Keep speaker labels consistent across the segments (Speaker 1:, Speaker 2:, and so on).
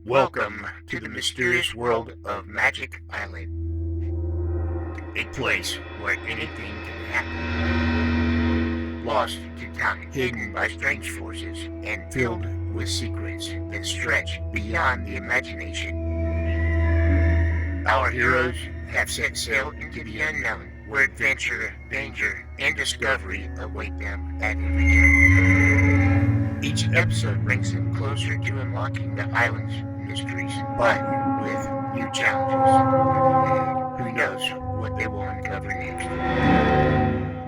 Speaker 1: Welcome to the mysterious world of Magic Island, a place where anything can happen. Lost to time, hidden by strange forces, and filled with secrets that stretch beyond the imagination. Our heroes have set sail into the unknown, where adventure, danger, and discovery await them at every turn. Each episode brings them closer to unlocking the island's mysteries, but with new challenges. Who knows what they will uncover next?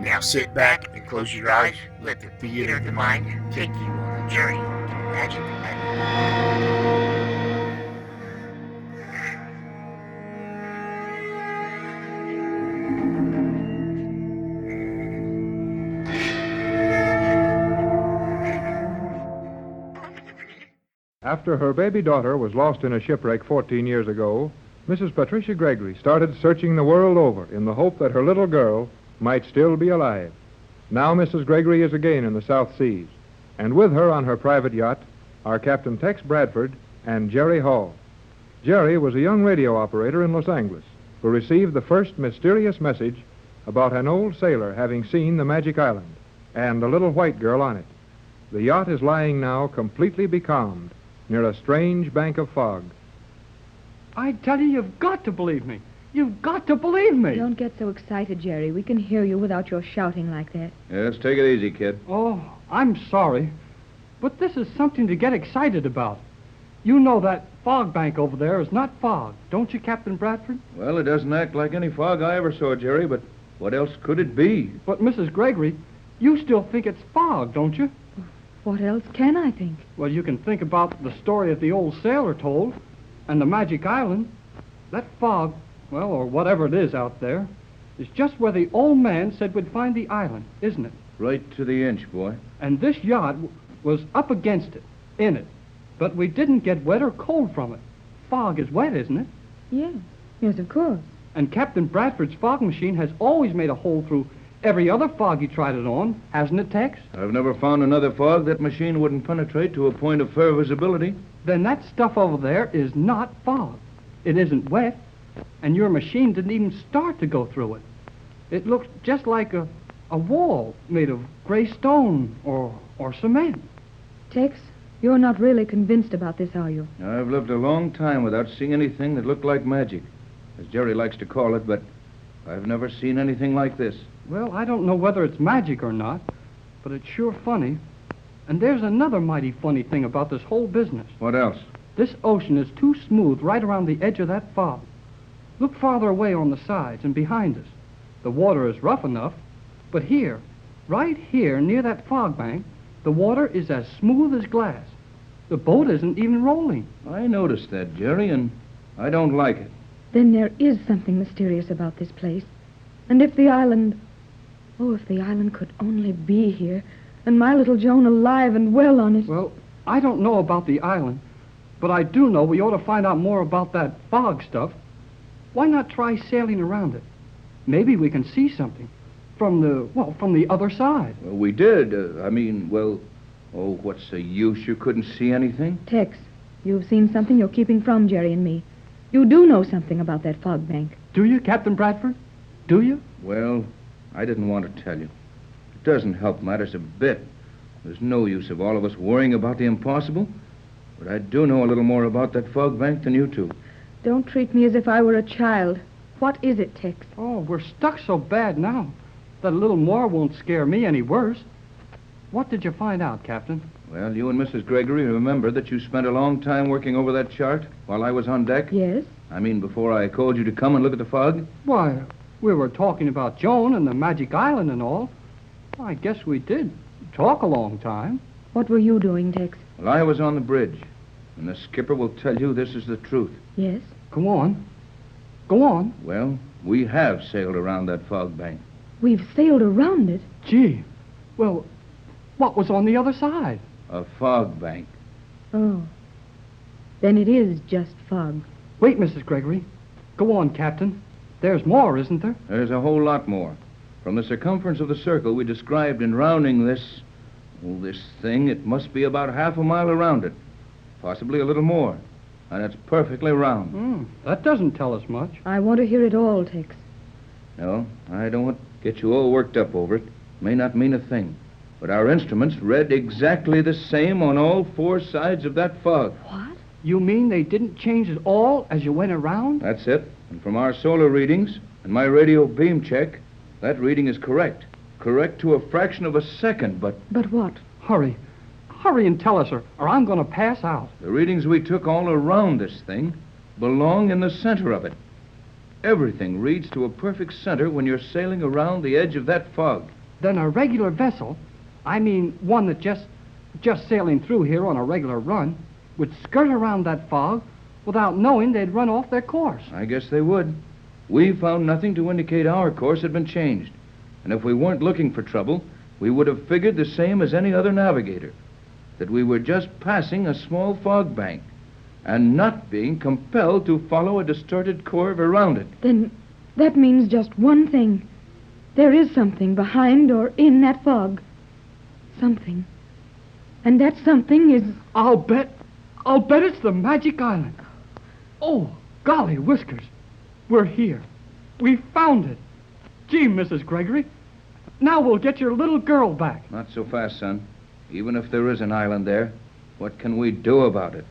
Speaker 1: Now sit back and close your eyes. Let the theater of the mind take you on a journey to Magic Island.
Speaker 2: After her baby daughter was lost in a shipwreck 14 years ago, Mrs. Patricia Gregory started searching the world over in the hope that her little girl might still be alive. Now Mrs. Gregory is again in the South Seas, and with her on her private yacht are Captain Tex Bradford and Jerry Hall. Jerry was a young radio operator in Los Angeles who received the first mysterious message about an old sailor having seen the Magic Island and a little white girl on it. The yacht is lying now completely becalmed near a strange bank of fog.
Speaker 3: I tell you, you've got to believe me. You've got to believe me.
Speaker 4: Don't get so excited, Jerry. We can hear you without your shouting like that.
Speaker 5: Yes, take it easy, kid.
Speaker 3: Oh, I'm sorry. But this is something to get excited about. You know that fog bank over there is not fog, don't you, Captain Bradford?
Speaker 5: Well, it doesn't act like any fog I ever saw, Jerry, but what else could it be?
Speaker 3: But, Mrs. Gregory, you still think it's fog, don't you?
Speaker 4: What else can I think?
Speaker 3: Well, you can think about the story that the old sailor told and the Magic Island. That fog, well, or whatever it is out there, is just where the old man said we'd find the island, isn't it?
Speaker 5: Right to the inch, boy.
Speaker 3: And this yacht was up against it, in it. But we didn't get wet or cold from it. Fog is wet, isn't it?
Speaker 4: Yes. Yes, of course.
Speaker 3: And Captain Bradford's fog machine has always made a hole through every other fog he tried it on, hasn't it, Tex?
Speaker 5: I've never found another fog that machine wouldn't penetrate to a point of fair visibility.
Speaker 3: Then that stuff over there is not fog. It isn't wet, and your machine didn't even start to go through it. It looks just like a wall made of gray stone or cement.
Speaker 4: Tex, you're not really convinced about this, are you?
Speaker 5: I've lived a long time without seeing anything that looked like magic, as Jerry likes to call it, but I've never seen anything like this.
Speaker 3: Well, I don't know whether it's magic or not, but it's sure funny. And there's another mighty funny thing about this whole business.
Speaker 5: What else?
Speaker 3: This ocean is too smooth right around the edge of that fog. Look farther away on the sides and behind us. The water is rough enough, but here, right here near that fog bank, the water is as smooth as glass. The boat isn't even rolling.
Speaker 5: I noticed that, Jerry, and I don't like it.
Speaker 4: Then there is something mysterious about this place. And if the island... Oh, if the island could only be here, and my little Joan alive and well on it.
Speaker 3: Well, I don't know about the island, but I do know we ought to find out more about that fog stuff. Why not try sailing around it? Maybe we can see something from the other side.
Speaker 5: Well, we did. What's the use? You couldn't see anything?
Speaker 4: Tex, you've seen something you're keeping from Jerry and me. You do know something about that fog bank.
Speaker 3: Do you, Captain Bradford? Do you?
Speaker 5: Well, I didn't want to tell you. It doesn't help matters a bit. There's no use of all of us worrying about the impossible. But I do know a little more about that fog bank than you two.
Speaker 4: Don't treat me as if I were a child. What is it, Tex?
Speaker 3: Oh, we're stuck so bad now that a little more won't scare me any worse. What did you find out, Captain?
Speaker 5: Well, you and Mrs. Gregory remember that you spent a long time working over that chart while I was on deck?
Speaker 4: Yes.
Speaker 5: I mean, before I called you to come and look at the fog?
Speaker 3: Why, we were talking about Joan and the Magic Island and all. I guess we did talk a long time.
Speaker 4: What were you doing, Tex?
Speaker 5: Well, I was on the bridge, and the skipper will tell you this is the truth.
Speaker 4: Yes?
Speaker 3: Go on. Go on.
Speaker 5: Well, we have sailed around that fog bank.
Speaker 4: We've sailed around it?
Speaker 3: Gee, well, what was on the other side?
Speaker 5: A fog bank.
Speaker 4: Oh. Then it is just fog.
Speaker 3: Wait, Mrs. Gregory. Go on, Captain. There's more, isn't there?
Speaker 5: There's a whole lot more. From the circumference of the circle we described in rounding this thing, it must be about half a mile around it. Possibly a little more. and it's perfectly round.
Speaker 3: That doesn't tell us much.
Speaker 4: I want to hear it all, Tex.
Speaker 5: No, I don't want to get you all worked up over it. May not mean a thing. But our instruments read exactly the same on all four sides of that fog.
Speaker 4: What?
Speaker 3: You mean they didn't change at all as you went around?
Speaker 5: That's it. And from our solar readings and my radio beam check, that reading is correct. Correct to a fraction of a second, but
Speaker 4: But what?
Speaker 3: Hurry. Hurry and tell us, or I'm going to pass out.
Speaker 5: the readings we took all around this thing belong in the center of it. Everything reads to a perfect center when you're sailing around the edge of that fog.
Speaker 3: Then a regular vessel, I mean one that just sailing through here on a regular run, would skirt around that fog without knowing they'd run off their course.
Speaker 5: I guess they would. We found nothing to indicate our course had been changed. And if we weren't looking for trouble, we would have figured the same as any other navigator. That we were just passing a small fog bank and not being compelled to follow a distorted curve around it.
Speaker 4: Then that means just one thing. There is something behind or in that fog. Something. And that something is...
Speaker 3: I'll bet it's the Magic Island. Oh, golly whiskers. We're here. We found it. Gee, Mrs. Gregory. Now we'll get your little girl back.
Speaker 5: Not so fast, son. Even if there is an island there, what can we do about it?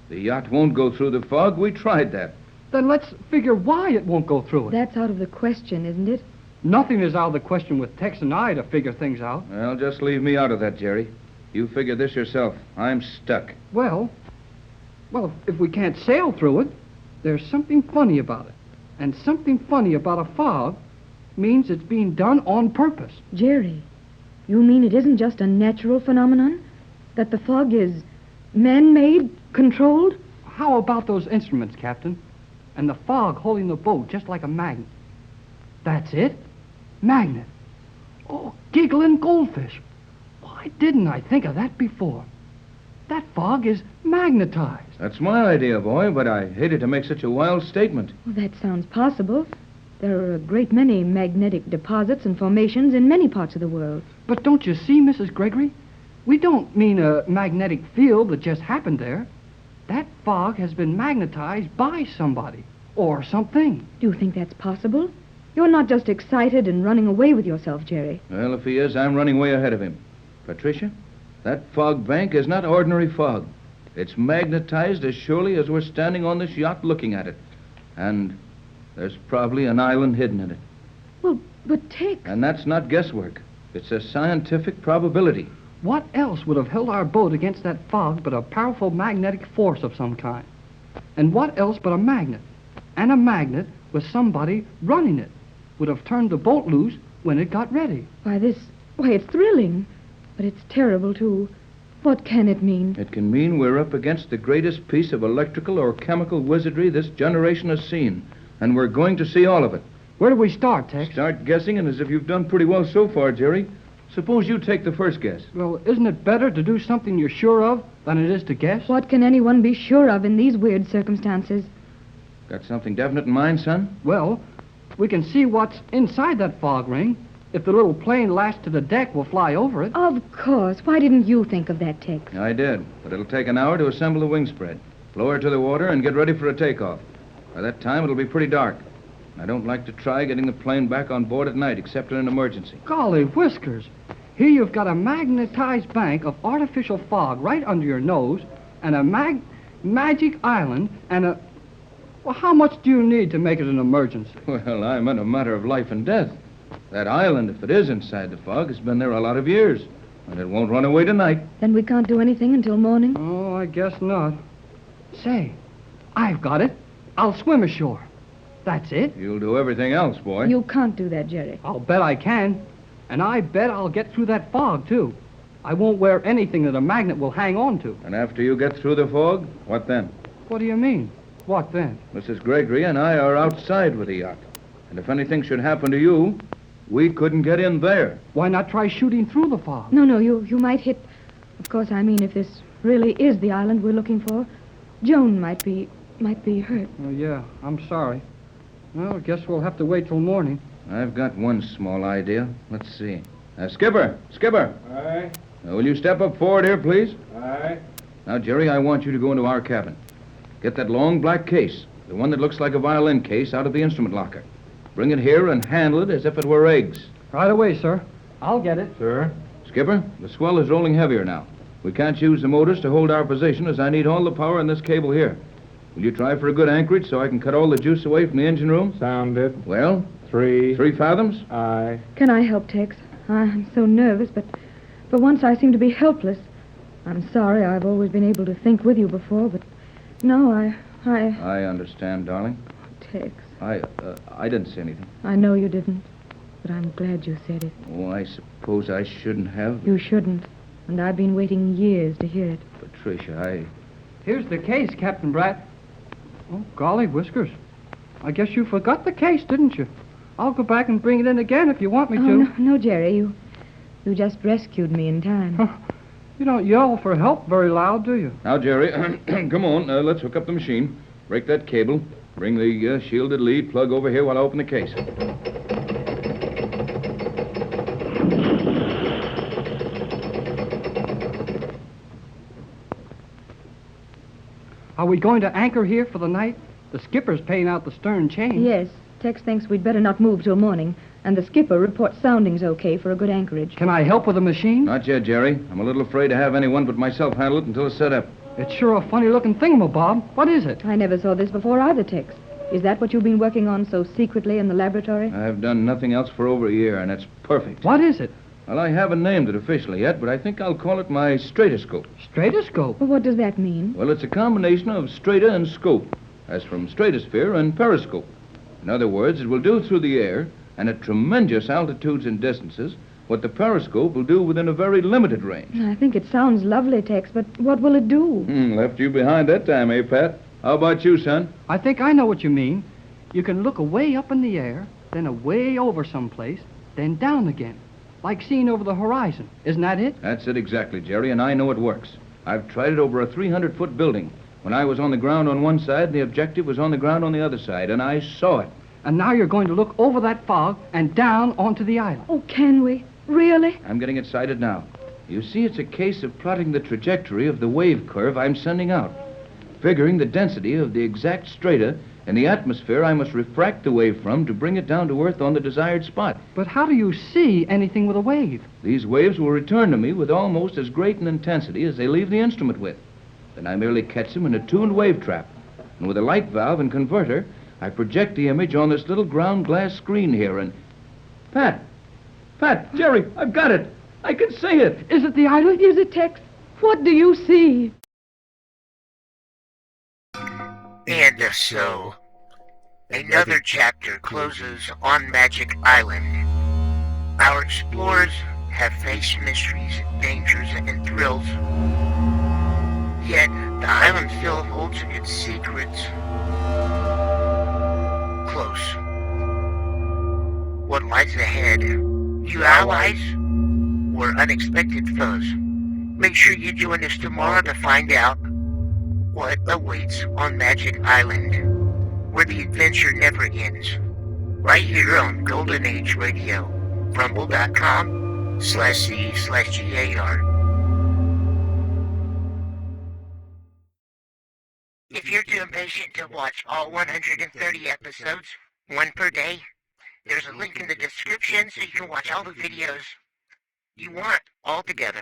Speaker 5: The yacht won't go through the fog. We tried that.
Speaker 3: Then let's figure why it won't go through it.
Speaker 4: That's out of the question, isn't it?
Speaker 3: Nothing is out of the question with Tex and I to figure things out.
Speaker 5: Well, just leave me out of that, Jerry. You figure this yourself. I'm stuck.
Speaker 3: Well, if we can't sail through it, there's something funny about it. And something funny about a fog means it's being done on purpose.
Speaker 4: Jerry, you mean it isn't just a natural phenomenon? That the fog is man-made, controlled?
Speaker 3: How about those instruments, Captain? And the fog holding the boat just like a magnet. That's it. Magnet. Oh, giggling goldfish. Why didn't I think of that before? That fog is magnetized.
Speaker 5: That's my idea, boy, but I hated to make such a wild statement.
Speaker 4: Well, that sounds possible. There are a great many magnetic deposits and formations in many parts of the world.
Speaker 3: But don't you see, Mrs. Gregory? We don't mean a magnetic field that just happened there. That fog has been magnetized by somebody or something.
Speaker 4: Do you think that's possible? You're not just excited and running away with yourself, Jerry.
Speaker 5: Well, if he is, I'm running way ahead of him. Patricia, that fog bank is not ordinary fog. It's magnetized as surely as we're standing on this yacht looking at it. And there's probably an island hidden in it.
Speaker 4: Well, but Tex...
Speaker 5: And that's not guesswork. It's a scientific probability.
Speaker 3: What else would have held our boat against that fog but a powerful magnetic force of some kind? And what else but a magnet? And a magnet with somebody running it would have turned the boat loose when it got ready.
Speaker 4: Why, it's thrilling. But it's terrible, too. What can it mean?
Speaker 5: It can mean we're up against the greatest piece of electrical or chemical wizardry this generation has seen. And we're going to see all of it.
Speaker 3: Where do we start, Tex?
Speaker 5: Start guessing, and as if you've done pretty well so far, Jerry. Suppose you take the first guess.
Speaker 3: Well, isn't it better to do something you're sure of than it is to guess?
Speaker 4: What can anyone be sure of in these weird circumstances?
Speaker 5: Got something definite in mind, son?
Speaker 3: Well, we can see what's inside that fog ring. If the little plane lashed to the deck, we'll fly over it.
Speaker 4: Of course. Why didn't you think of that, Tex?
Speaker 5: I did, but it'll take an hour to assemble the wing spread. Lower to the water and get ready for a takeoff. By that time, it'll be pretty dark. I don't like to try getting the plane back on board at night, except in an emergency.
Speaker 3: Golly whiskers. Here you've got a magnetized bank of artificial fog right under your nose, and a magic island, and a... Well, how much do you need to make it an emergency?
Speaker 5: Well, I meant a matter of life and death. That island, if it is inside the fog, has been there a lot of years, and it won't run away tonight.
Speaker 4: Then we can't do anything until morning?
Speaker 3: Oh, I guess not. Say, I've got it. I'll swim ashore. That's it.
Speaker 5: You'll do everything else, boy.
Speaker 4: You can't do that, Jerry.
Speaker 3: I'll bet I can. And I bet I'll get through that fog, too. I won't wear anything that a magnet will hang on to.
Speaker 5: And after you get through the fog, what then?
Speaker 3: What do you mean? What then?
Speaker 5: Mrs. Gregory and I are outside with the yacht. And if anything should happen to you, we couldn't get in there.
Speaker 3: Why not try shooting through the fog?
Speaker 4: No, you might hit... Of course, I mean, if this really is the island we're looking for, Joan might be hurt.
Speaker 3: Oh, yeah, I'm sorry. Well, I guess we'll have to wait till morning.
Speaker 5: I've got one small idea. Let's see. Skipper!
Speaker 2: Aye.
Speaker 5: Will you step up forward here, please?
Speaker 2: Aye.
Speaker 5: Now, Jerry, I want you to go into our cabin. Get that long black case, the one that looks like a violin case, out of the instrument locker. Bring it here and handle it as if it were eggs.
Speaker 3: Right away, sir. I'll get it.
Speaker 2: Sir?
Speaker 5: Skipper, the swell is rolling heavier now. We can't use the motors to hold our position, as I need all the power in this cable here. Will you try for a good anchorage so I can cut all the juice away from the engine room?
Speaker 2: Sounded.
Speaker 5: Well,
Speaker 2: 3
Speaker 5: fathoms?
Speaker 2: Aye.
Speaker 4: Can I help, Tex? I'm so nervous, but for once I seem to be helpless. I'm sorry I've always been able to think with you before, but no,
Speaker 5: I understand, darling.
Speaker 4: Tex,
Speaker 5: I didn't say anything.
Speaker 4: I know you didn't, but I'm glad you said it.
Speaker 5: Oh, I suppose I shouldn't have.
Speaker 4: You shouldn't, and I've been waiting years to hear it.
Speaker 5: Patricia,
Speaker 3: Here's the case, Captain Bratt. Oh, golly whiskers. I guess you forgot the case, didn't you? I'll go back and bring it in again if you want me to.
Speaker 4: No, Jerry, you just rescued me in time.
Speaker 3: You don't yell for help very loud, do you?
Speaker 5: Now, Jerry, come on. Let's hook up the machine. Break that cable. Bring the shielded lead plug over here while I open the case.
Speaker 3: Are we going to anchor here for the night? The skipper's paying out the stern chain.
Speaker 4: Yes, Tex thinks we'd better not move till morning, and the skipper reports sounding's okay for a good anchorage.
Speaker 3: Can I help with the machine?
Speaker 5: Not yet, Jerry. I'm a little afraid to have anyone but myself handle it until it's set up.
Speaker 3: It's sure a funny-looking thingamabob. What is it?
Speaker 4: I never saw this before either, Tex. Is that what you've been working on so secretly in the laboratory?
Speaker 5: I've done nothing else for over a year, and it's perfect.
Speaker 3: What is it?
Speaker 5: Well, I haven't named it officially yet, but I think I'll call it my straightoscope.
Speaker 3: Straightoscope?
Speaker 4: Well, what does that mean?
Speaker 5: Well, it's a combination of strata and scope, as from stratosphere and periscope. In other words, it will do through the air, and at tremendous altitudes and distances, what the periscope will do within a very limited range.
Speaker 4: I think it sounds lovely, Tex, but what will it do?
Speaker 5: Left you behind that time, eh, Pat? How about you, son?
Speaker 3: I think I know what you mean. You can look away up in the air, then away over someplace, then down again, like seeing over the horizon. Isn't that it?
Speaker 5: That's it exactly, Jerry, and I know it works. I've tried it over a 300-foot building, when I was on the ground on one side and the objective was on the ground on the other side, and I saw it.
Speaker 3: And now you're going to look over that fog and down onto the island.
Speaker 4: Oh, can we? Really?
Speaker 5: I'm getting excited now. You see, it's a case of plotting the trajectory of the wave curve I'm sending out, figuring the density of the exact strata in the atmosphere I must refract the wave from to bring it down to Earth on the desired spot.
Speaker 3: But how do you see anything with a wave?
Speaker 5: These waves will return to me with almost as great an intensity as they leave the instrument with. Then I merely catch them in a tuned wave trap. And with a light valve and converter, I project the image on this little ground glass screen here and... Pat, Jerry, I've got it. I can see it.
Speaker 3: Is it the island?
Speaker 4: Is it, Tex? What do you see?
Speaker 1: And so, another chapter closes on Magic Island. Our explorers have faced mysteries, dangers, and thrills. Yet, the island still holds its secrets close. What lies ahead? New allies or unexpected foes? Make sure you join us tomorrow to find out what awaits on Magic Island, where the adventure never ends. Right here on Golden Age Radio, rumble.com/C/GAR. If you're too impatient to watch all 130 episodes, one per day, there's a link in the description so you can watch all the videos you want all together.